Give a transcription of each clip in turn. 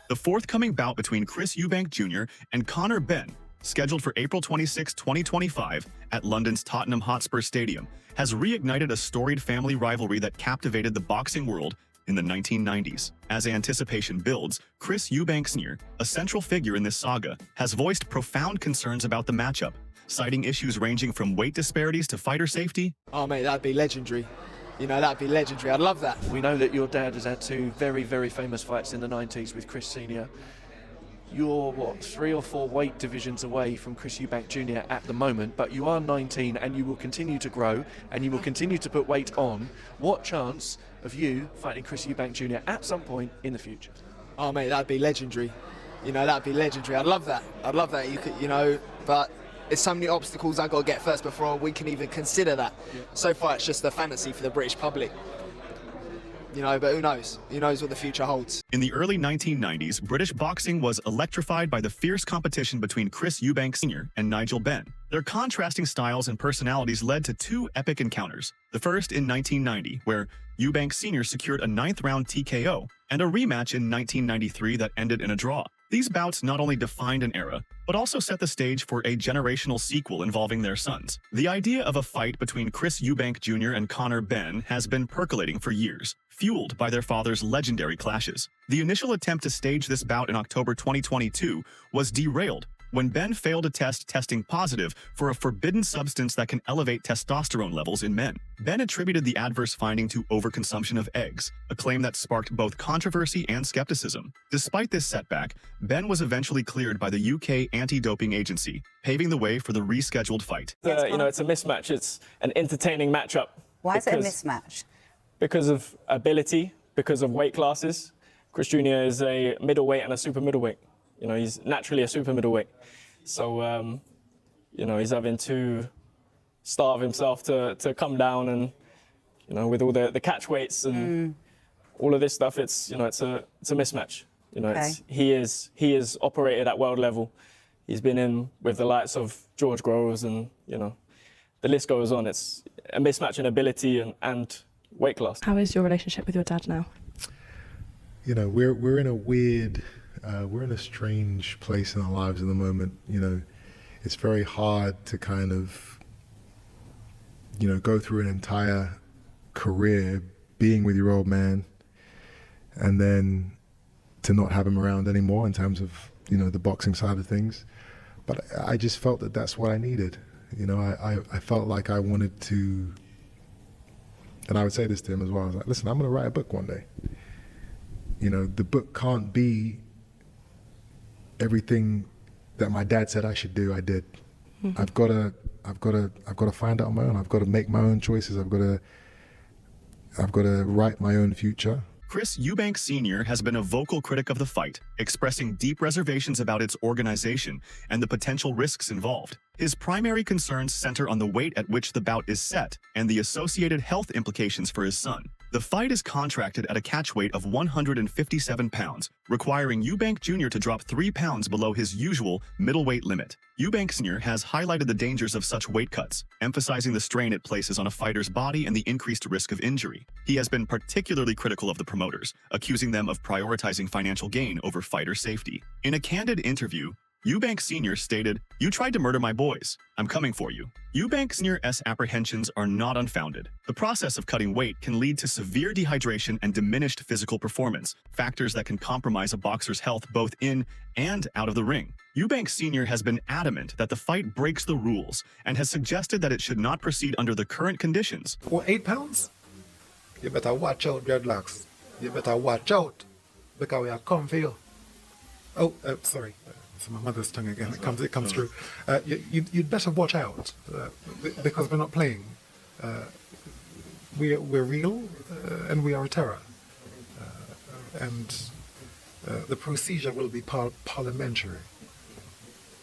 The forthcoming bout between Chris Eubank Jr. and Conor Benn, scheduled for April 26, 2025, at London's Tottenham Hotspur Stadium, has reignited a storied family rivalry that captivated the boxing world in the 1990s. As anticipation builds, Chris Eubank Sr., a central figure in this saga, has voiced profound concerns about the matchup, citing issues ranging from weight disparities to fighter safety. Oh mate, that'd be legendary. You know, that'd be legendary. I'd love that. We know that your dad has had two very, very famous fights in the 90s with Chris Sr. You're, what, 3 or 4 weight divisions away from Chris Eubank Jr. at the moment, but you are 19 and you will continue to grow and you will continue to put weight on. What chance of you fighting Chris Eubank Jr. at some point in the future? Oh mate, that'd be legendary. You know, that'd be legendary. I'd love that. I'd love that. You could, you know, but there's so many obstacles I've got to get first before we can even consider that. Yeah. So far, it's just a fantasy for the British public. You know, but who knows? Who knows what the future holds? In the early 1990s, British boxing was electrified by the fierce competition between Chris Eubank Sr. and Nigel Benn. Their contrasting styles and personalities led to 2 epic encounters. The first in 1990, where Eubank Sr. secured a 9th-round TKO, and a rematch in 1993 that ended in a draw. These bouts not only defined an era, but also set the stage for a generational sequel involving their sons. The idea of a fight between Chris Eubank Jr. and Conor Benn has been percolating for years, fueled by their fathers' legendary clashes. The initial attempt to stage this bout in October 2022 was derailed when Benn failed to testing positive for a forbidden substance that can elevate testosterone levels in men. Benn attributed the adverse finding to overconsumption of eggs, a claim that sparked both controversy and skepticism. Despite this setback, Benn was eventually cleared by the UK anti-doping agency, paving the way for the rescheduled fight. You know, it's a mismatch. It's an entertaining matchup. Why is it a mismatch? Because of ability, because of weight classes. Chris Jr. is a middleweight and a super middleweight. You know, he's naturally a super middleweight. So, you know, he's having to starve himself to come down and, you know, with all the catch weights and all of this stuff, it's, you know, it's a mismatch. You know, Okay. he is operated at world level. He's been in with the likes of George Groves and, you know, the list goes on. It's a mismatch in ability and weight class. How is your relationship with your dad now? You know, we're in a weird, we're in a strange place in our lives at the moment. You know, it's very hard to kind of, you know, go through an entire career being with your old man and then to not have him around anymore in terms of, you know, the boxing side of things. But I just felt that that's what I needed. You know, I felt like I wanted to, and I would say this to him as well. I was like, listen, I'm going to write a book one day. You know, the book can't be everything that my dad said I should do, I did. I've got to find out on my own. I've got to make my own choices. I've got to write my own future. Chris Eubank Sr. has been a vocal critic of the fight, expressing deep reservations about its organization and the potential risks involved. His primary concerns center on the weight at which the bout is set and the associated health implications for his son. The fight is contracted at a catch weight of 157 pounds, requiring Eubank Jr. to drop 3 pounds below his usual middleweight limit. Eubank Sr. has highlighted the dangers of such weight cuts, emphasizing the strain it places on a fighter's body and the increased risk of injury. He has been particularly critical of the promoters, accusing them of prioritizing financial gain over fighter safety. In a candid interview, Eubank Sr. stated, "You tried to murder my boys. I'm coming for you." Eubank Sr.'s apprehensions are not unfounded. The process of cutting weight can lead to severe dehydration and diminished physical performance, factors that can compromise a boxer's health both in and out of the ring. Eubank Sr. has been adamant that the fight breaks the rules and has suggested that it should not proceed under the current conditions. For 8 pounds? You better watch out, dreadlocks. You better watch out, because we are come for you. Oh, sorry. It's my mother's tongue again. It comes through. You'd better watch out, because we're not playing. We're real, and we are a terror. And the procedure will be parliamentary.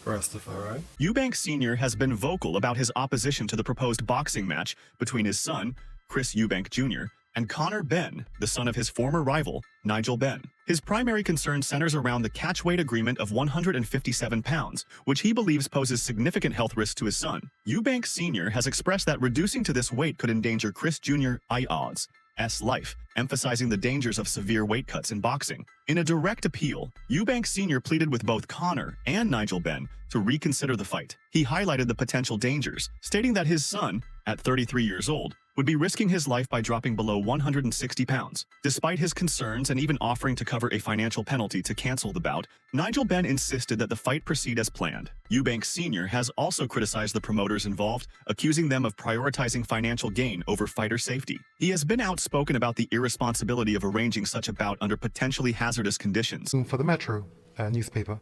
Rastafari. Eubank Sr. has been vocal about his opposition to the proposed boxing match between his son, Chris Eubank Jr., and Conor Benn, the son of his former rival, Nigel Benn. His primary concern centers around the catchweight agreement of 157 pounds, which he believes poses significant health risks to his son. Eubank Sr. has expressed that reducing to this weight could endanger Chris Jr.'s odds, Sr.'s life, emphasizing the dangers of severe weight cuts in boxing. In a direct appeal, Eubank Sr. pleaded with both Conor and Nigel Benn to reconsider the fight. He highlighted the potential dangers, stating that his son, at 33 years old, would be risking his life by dropping below 160 pounds. Despite his concerns and even offering to cover a financial penalty to cancel the bout, Nigel Benn insisted that the fight proceed as planned. Eubank Sr. has also criticized the promoters involved, accusing them of prioritizing financial gain over fighter safety. He has been outspoken about the irresponsibility of arranging such a bout under potentially hazardous conditions. For the Metro newspaper,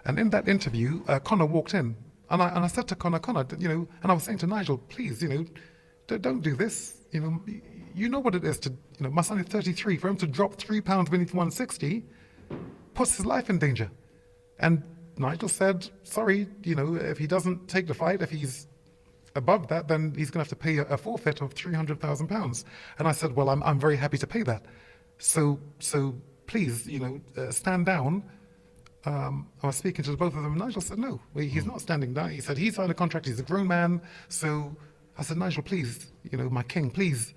and in that interview, Conor walked in, and I said to Conor, and I was saying to Nigel, please, don't do this. You know what it is to, my son is 33. For him to drop 3 pounds beneath 160 puts his life in danger. And Nigel said, sorry, if he doesn't take the fight, if he's above that, then he's going to have to pay a forfeit of £300,000. And I said, well, I'm very happy to pay that. So please, stand down. I was speaking to both of them, and Nigel said, no, he's not standing down. He said, he signed a contract, he's a grown man. So I said, Nigel, please, my king, please,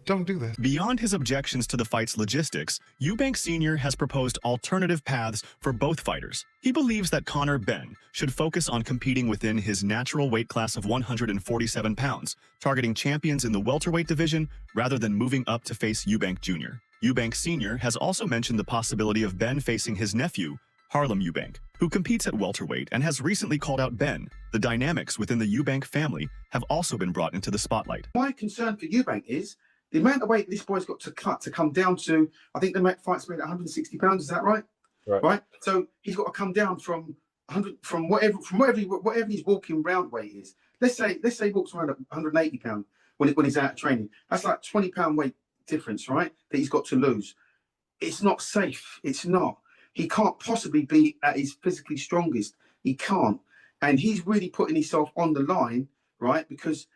don't do this. Beyond his objections to the fight's logistics, Eubank Sr. has proposed alternative paths for both fighters. He believes that Conor Benn should focus on competing within his natural weight class of 147 pounds, targeting champions in the welterweight division rather than moving up to face Eubank Jr. Eubank Sr. has also mentioned the possibility of Benn facing his nephew, Harlem Eubank, who competes at welterweight and has recently called out Benn. The dynamics within the Eubank family have also been brought into the spotlight. My concern for Eubank is the amount of weight this boy's got to cut to come down to, I think the fight's made at 160 pounds, is that right? Right. So he's got to come down from 100, from whatever his walking round weight is. Let's say he walks around at 180 pounds when he's out of training. That's like 20 pound weight difference, right? That he's got to lose. It's not safe. It's not. He can't possibly be at his physically strongest. He can't. And he's really putting himself on the line, right? Because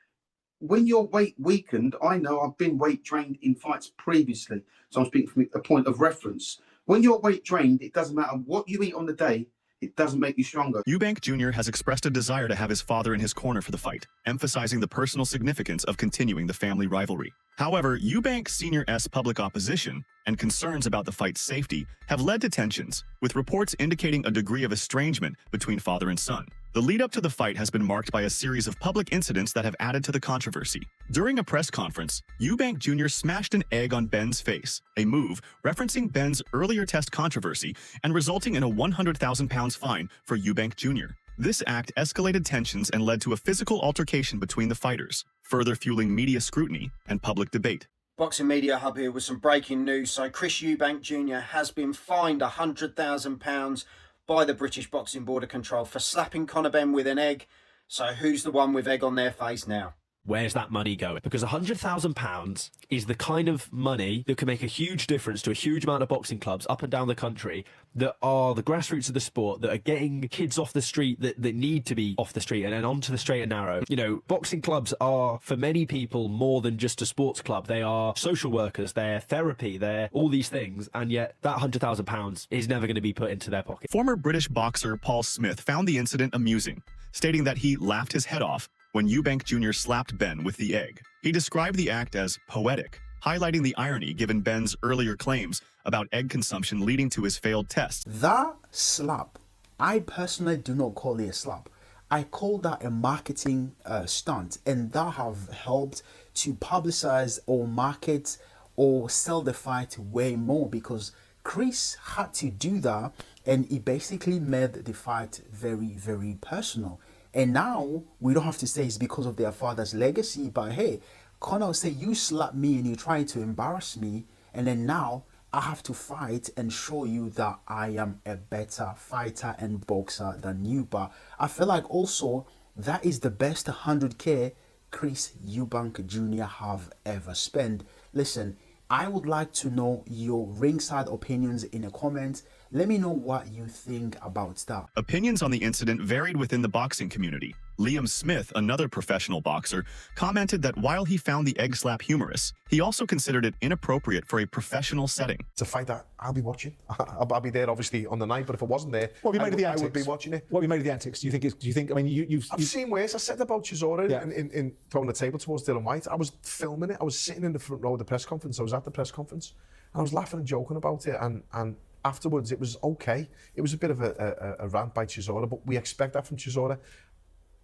when your weight weakened, I know I've been weight drained in fights previously. So I'm speaking from a point of reference. When you're weight drained, it doesn't matter what you eat on the day, it doesn't make you stronger. Eubank Jr. has expressed a desire to have his father in his corner for the fight, emphasizing the personal significance of continuing the family rivalry. However, Eubank Sr.'s public opposition and concerns about the fight's safety have led to tensions, with reports indicating a degree of estrangement between father and son. The lead-up to the fight has been marked by a series of public incidents that have added to the controversy. During a press conference, Eubank Jr. smashed an egg on Benn's face, a move referencing Benn's earlier test controversy and resulting in a £100,000 fine for Eubank Jr. This act escalated tensions and led to a physical altercation between the fighters, further fueling media scrutiny and public debate. Boxing Media Hub here with some breaking news. So Chris Eubank Jr. has been fined £100,000 by the British Boxing Board of Control for slapping Conor Benn with an egg. So who's the one with egg on their face now? Where's that money going? Because £100,000 is the kind of money that can make a huge difference to a huge amount of boxing clubs up and down the country that are the grassroots of the sport, that are getting kids off the street that need to be off the street and onto the straight and narrow. Boxing clubs are, for many people, more than just a sports club. They are social workers, they're therapy, they're all these things, and yet that £100,000 is never going to be put into their pocket. Former British boxer Paul Smith found the incident amusing, stating that he laughed his head off when Eubank Jr. slapped Benn with the egg. He described the act as poetic, highlighting the irony given Benn's earlier claims about egg consumption leading to his failed tests. That slap, I personally do not call it a slap. I call that a marketing stunt, and that have helped to publicize or market or sell the fight way more, because Chris had to do that, and he basically made the fight very, very personal. And now we don't have to say it's because of their father's legacy, but hey, Conor will say, you slapped me and you tried to embarrass me, and then now I have to fight and show you that I am a better fighter and boxer than you. But I feel like also that is the best 100k Chris Eubank Jr. have ever spent. Listen, I would like to know your ringside opinions in the comments. Let me know what you think about that. Opinions on the incident varied within the boxing community, Liam Smith, another professional boxer, commented that while he found the egg slap humorous, he also considered it inappropriate for a professional setting. It's a fight that I'll be watching. I'll be there, obviously, on the night, but if it wasn't there, What have you made of the antics? I would be watching it. What have you made of the antics? Do you think, I mean, I've seen worse. I said about Chisora Yeah. in throwing the table towards Dylan White. I was filming it. I was sitting in the front row of the press conference. I was at the press conference. I was laughing and joking about it, and afterwards it was okay. It was a bit of a rant by Chisora, but we expect that from Chisora.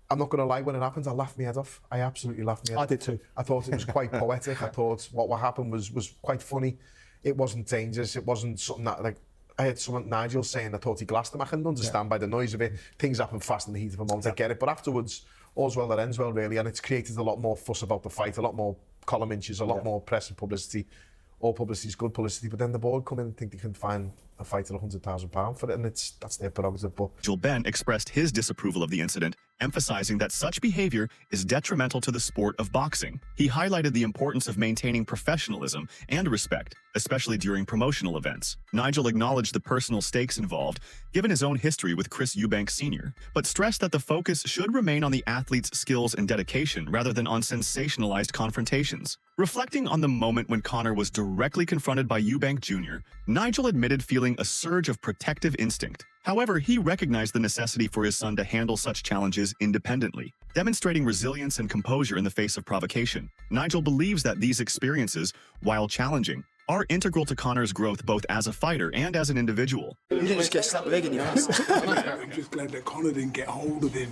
I'm not going to lie, when it happened, I laughed my head off. I absolutely laughed my head off. I did too. I thought it was quite poetic. I thought what happened was quite funny. It wasn't dangerous. It wasn't something that, like, I had someone, Nigel, saying I thought he glassed him. I can understand by the noise of it. Things happen fast in the heat of a moment. I get it. But afterwards, all's well that ends well, really. And it's created a lot more fuss about the fight, a lot more column inches, a lot more press and publicity. All publicity is good publicity. But then the board come in and think they can find a fight at £100,000 for it, and that's their prerogative. But Nigel Benn expressed his disapproval of the incident, emphasizing that such behavior is detrimental to the sport of boxing. He highlighted the importance of maintaining professionalism and respect, especially during promotional events. Nigel acknowledged the personal stakes involved, given his own history with Chris Eubank Sr., but stressed that the focus should remain on the athlete's skills and dedication rather than on sensationalized confrontations. Reflecting on the moment when Conor was directly confronted by Eubank Jr., Nigel admitted feeling a surge of protective instinct. However, he recognized the necessity for his son to handle such challenges independently, demonstrating resilience and composure in the face of provocation. Nigel believes that these experiences, while challenging, are integral to Conor's growth both as a fighter and as an individual. You didn't just get slapped with egg in your face. I'm just glad that Conor didn't get hold of him.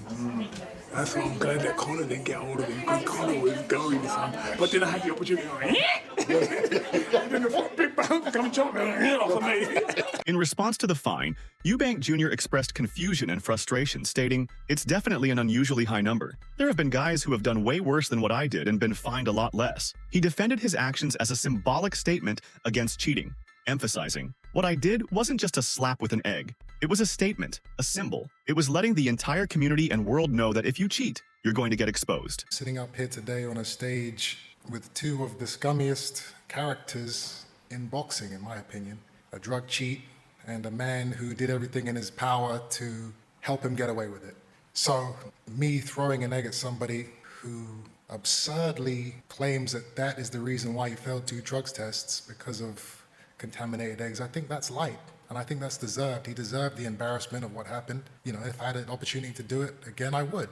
That's why I'm glad that Conor didn't get hold of him, because Conor was going some. But then I had the opportunity to and then the big bounce come chopping off of me. In response to the fine, Eubank Jr. expressed confusion and frustration, stating, "It's definitely an unusually high number. There have been guys who have done way worse than what I did and been fined a lot less." He defended his actions as a symbolic statement against cheating, emphasizing, "What I did wasn't just a slap with an egg. It was a statement, a symbol. It was letting the entire community and world know that if you cheat, you're going to get exposed." Sitting up here today on a stage with two of the scummiest characters in boxing, in my opinion, a drug cheat and a man who did everything in his power to help him get away with it. So me throwing an egg at somebody who absurdly claims that that is the reason why he failed 2 drugs tests because of contaminated eggs, I think that's light. And I think that's deserved. He deserved the embarrassment of what happened. You know, if I had an opportunity to do it again, I would.